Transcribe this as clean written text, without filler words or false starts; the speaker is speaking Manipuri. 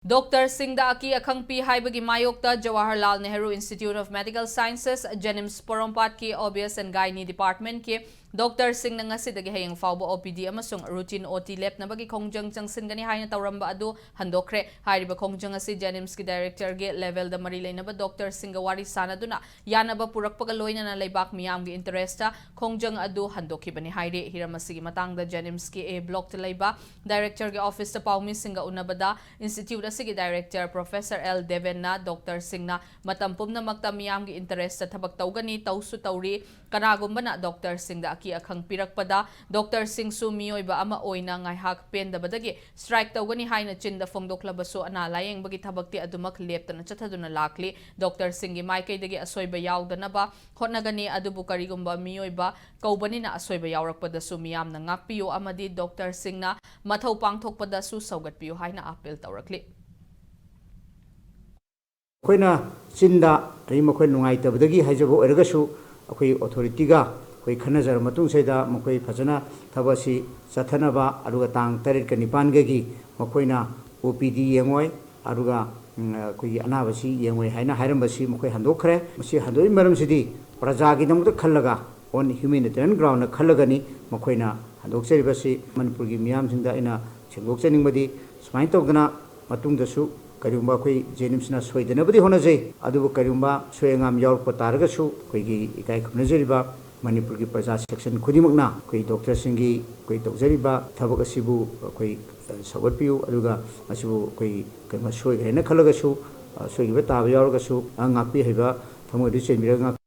Dr. Singda Aki Akangpi Haibagi Mayokta Jawaharlal Nehru Institute of Medical Sciences, Jnims Porompat ki Obvious and Gynae Department ki Dr. Singh na ngasidagi hayang faubo OPD amasung routine OT lep na bagi kongjang changsingani hayna tawramba adu handokre hariba kongjang asi Jnims ki director ge level da marilay na ba Dr. Singh wari sana duna yana ba purakpaga loyna na laybak miyam gi interesta kongjang adu handokibani hayri hiramasigi matang da Jnims ki A block layba director ge office ta paumi singa unabada institute asigi director Professor L Deven na Dr. Singh na matampum na magta miyam gi interesta tabak tawgani tawsu tawri kanagumba na Dr. Singh da ki akhang pirakpada Dr. Singh su miyoiba ama oina ngaihak pendabadagi strike tawgani haina chinda fongdoklabaso ana layeng bagi thabakti adumak leptana chathaduna lakli Dr. Singh gi maikaidagi asoiba yawdanaba hotnagani adubu karigumba miyoiba kaubani na asoiba yawrakpada su miyam na ngakpiyo amadi Dr. Singh na mathau pangthokpada su saugatpiyo haina appeal tawrakli koina chinda ri makoi nungai tabadagi haijabo ergasu akoi authority ga koi khanajar matung saida makoi phajana thabasi chathanaba aruga tang tarit ka nipan gi makoina OPD yengoi aruga koi anabasi yengoi haina hairambasi makoi handokre masi handoi maram sidi praja gi namta khallaga on humanitarian ground na khallagani makoina handokseribasi Manipur gi miyam singda ina chengokchening badi smain tawdana matung dasu Kariumba koi Jnims na soidana badi honajai adubu kariumba soyangam yaurpa taragasu koi gi ikai khumnajariba Manipur ki praja section khudimukna koi Dr. Singh koi tawjariba thabak asibu koi sagatpiu aduga asibu koi kema soigrena khalagasu soigiba taba yauragasu ngakpi haiba thamoi du chenbira